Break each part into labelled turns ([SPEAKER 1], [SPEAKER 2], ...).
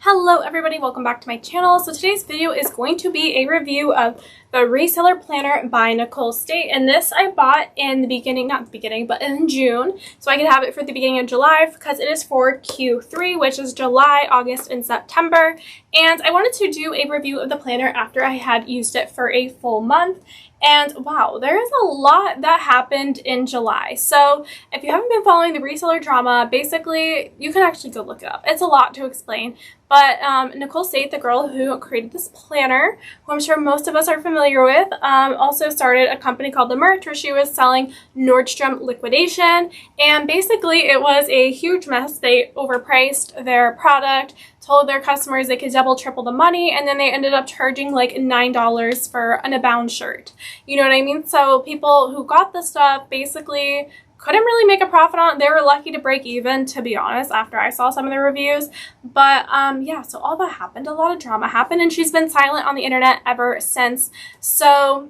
[SPEAKER 1] Hello everybody, welcome back to my channel. So today's video is going to be a review of the Reseller Planner by Nicole State. And this I bought in the beginning, not the beginning, but in June. So I could have it for the beginning of July because it is for Q3, which is July, August, and September. And I wanted to do a review of the planner after I had used it for a full month. And wow, there is a lot that happened in July. So if you haven't been following the reseller drama, basically you can actually go look it up. It's a lot to explain. But Nicole State, the girl who created this planner, who I'm sure most of us are familiar with, also started a company called the Myrch, where she was selling Nordstrom liquidation. And basically it was a huge mess. They overpriced their product, told their customers they could double, triple the money, and then they ended up charging like $9 for an Abound shirt. You know what I mean? So people who got the stuff basically couldn't really make a profit on it. They were lucky to break even, to be honest, after I saw some of the reviews. But yeah, so all that happened. A lot of drama happened, and she's been silent on the internet ever since. So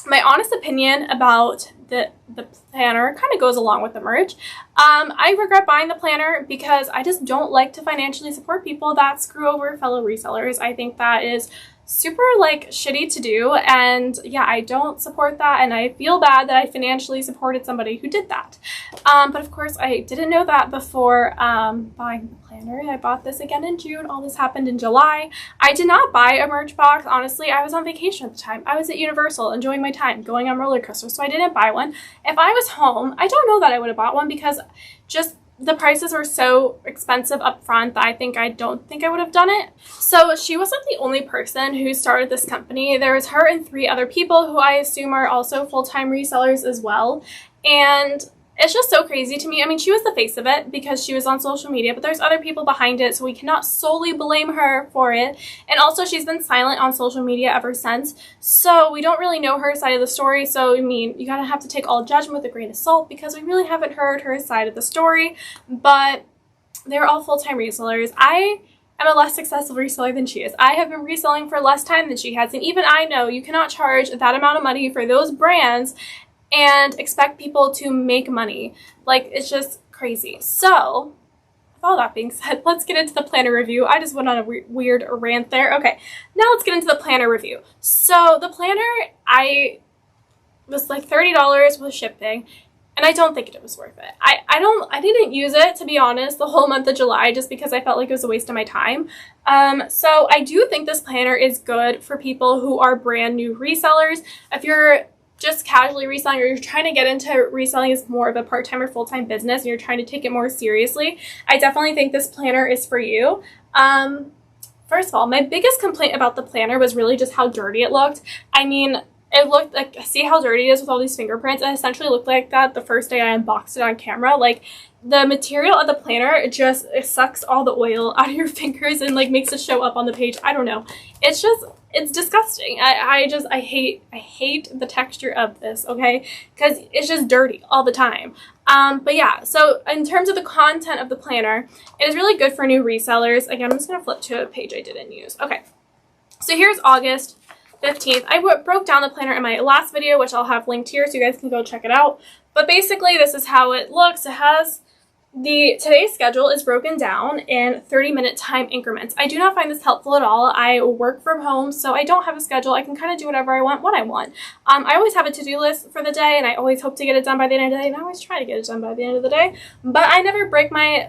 [SPEAKER 1] my honest opinion about the planner kind of goes along with the merch. I regret buying the planner because I just don't like to financially support people that screw over fellow resellers. I think that is super like shitty to do, and yeah, I don't support that, and I feel bad that I financially supported somebody who did that. But of course I didn't know that before buying the planner. I bought this again in June. All this happened in July. I did not buy a merch box. Honestly, I was on vacation at the time. I was at Universal enjoying my time going on roller coasters, so I didn't buy one. If I was home, I don't know that I would have bought one because just the prices were so expensive up front that I don't think I would have done it. So she wasn't the only person who started this company. There was her and 3 other people who I assume are also full-time resellers as well. And it's just so crazy to me. I mean, she was the face of it because she was on social media, but there's other people behind it, so we cannot solely blame her for it. And also, she's been silent on social media ever since, so we don't really know her side of the story. So, I mean, you gotta have to take all judgment with a grain of salt because we really haven't heard her side of the story, but they're all full-time resellers. I am a less successful reseller than she is. I have been reselling for less time than she has, and even I know you cannot charge that amount of money for those brands and expect people to make money. Like, it's just crazy. So, with all that being said, let's get into the planner review. I just went on a weird rant there. Okay, now let's get into the planner review. So, the planner, I was like $30 with shipping, and I don't think it was worth it. I didn't use it, to be honest, the whole month of July just because I felt like it was a waste of my time. So, I do think this planner is good for people who are brand new resellers. If you're just casually reselling, or you're trying to get into reselling as more of a part-time or full-time business and you're trying to take it more seriously, I definitely think this planner is for you. First of all, my biggest complaint about the planner was really just how dirty it looked. I mean, it looked like, see how dirty it is with all these fingerprints? It essentially looked like that the first day I unboxed it on camera. Like, the material of the planner, it sucks all the oil out of your fingers and like makes it show up on the page. I don't know. It's disgusting. I hate the texture of this, okay? Because it's just dirty all the time. But yeah, so in terms of the content of the planner, it is really good for new resellers. Again, I'm just going to flip to a page I didn't use. Okay, so here's August 15th. I broke down the planner in my last video, which I'll have linked here so you guys can go check it out. But basically, this is how it looks. It has today's schedule is broken down in 30-minute time increments. I do not find this helpful at all. I work from home, so I don't have a schedule. I can kind of do whatever I want when I want. I always have a to-do list for the day, and I always hope to get it done by the end of the day, and I always try to get it done by the end of the day, but I never break my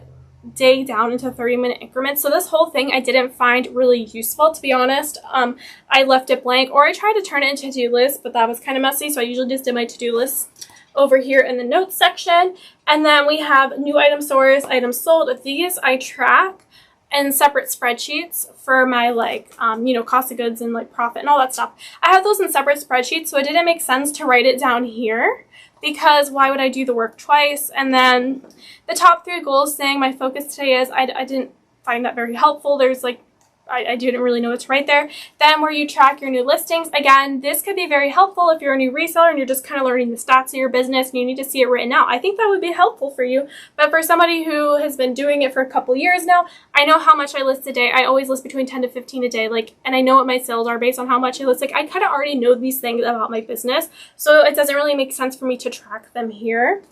[SPEAKER 1] day down into 30-minute increments. So this whole thing I didn't find really useful, to be honest. I left it blank, or I tried to turn it into a to-do list, but that was kind of messy, so I usually just did my to-do list over here in the notes section. And then we have new item source, items sold. These I track in separate spreadsheets for my you know, cost of goods and like profit and all that stuff. I have those in separate spreadsheets, so it didn't make sense to write it down here because why would I do the work twice? And then the top 3 goals saying my focus today is, I didn't find that very helpful. There's like, I didn't really know what's right there. Then where you track your new listings. Again, this could be very helpful if you're a new reseller and you're just kind of learning the stats of your business and you need to see it written out. I think that would be helpful for you. But for somebody who has been doing it for a couple years now, I know how much I list a day. I always list between 10 to 15 a day. And I know what my sales are based on how much I list. I kind of already know these things about my business. So it doesn't really make sense for me to track them here.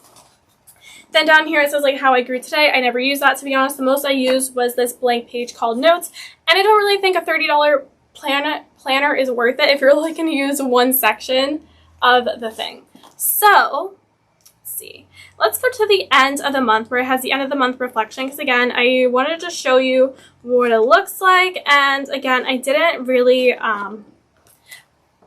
[SPEAKER 1] Then down here it says like how I grew today. I never used that, to be honest. The most I used was this blank page called notes, and I don't really think a $30 planner is worth it if you're only going to use one section of the thing. So let's see. Let's go to the end of the month where it has the end of the month reflection, because again, I wanted to show you what it looks like, and again, I didn't really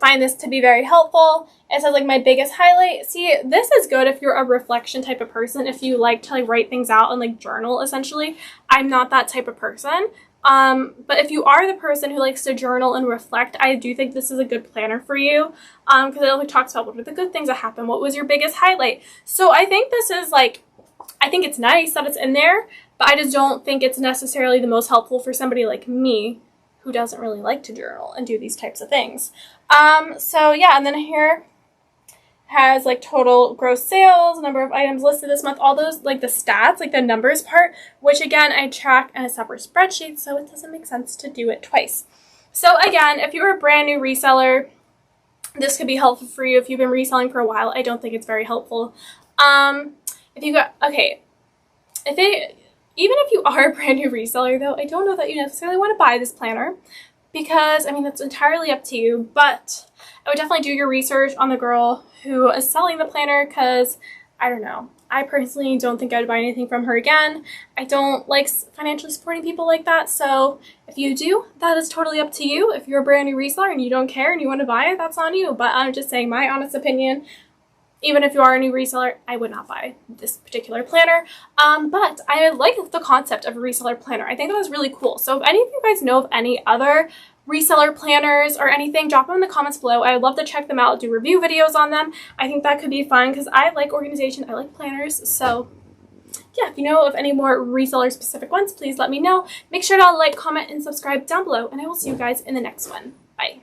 [SPEAKER 1] find this to be very helpful. It says like my biggest highlight. See, this is good if you're a reflection type of person, if you like to like write things out and like journal essentially. I'm not that type of person. But if you are the person who likes to journal and reflect, I do think this is a good planner for you. Because it only talks about what are the good things that happened, what was your biggest highlight. So I think this is like, I think it's nice that it's in there, but I just don't think it's necessarily the most helpful for somebody like me who doesn't really like to journal and do these types of things. So yeah, and then here has like total gross sales, number of items listed this month, all those like the stats, like the numbers part, which again I track in a separate spreadsheet, so it doesn't make sense to do it twice. So again, if you're a brand new reseller, this could be helpful for you. If you've been reselling for a while, I don't think it's very helpful. If you got, okay, even if you are a brand new reseller though, I don't know that you necessarily want to buy this planner, because I mean, that's entirely up to you, but I would definitely do your research on the girl who is selling the planner, because I don't know, I personally don't think I would buy anything from her again. I don't like financially supporting people like that, so if you do, that is totally up to you. If you're a brand new reseller and you don't care and you want to buy it, that's on you, but I'm just saying my honest opinion. Even if you are a new reseller, I would not buy this particular planner. But I like the concept of a reseller planner. I think that was really cool. So if any of you guys know of any other reseller planners or anything, drop them in the comments below. I would love to check them out, do review videos on them. I think that could be fun because I like organization, I like planners. So yeah, if you know of any more reseller specific ones, please let me know. Make sure to like, comment, and subscribe down below, and I will see you guys in the next one. Bye.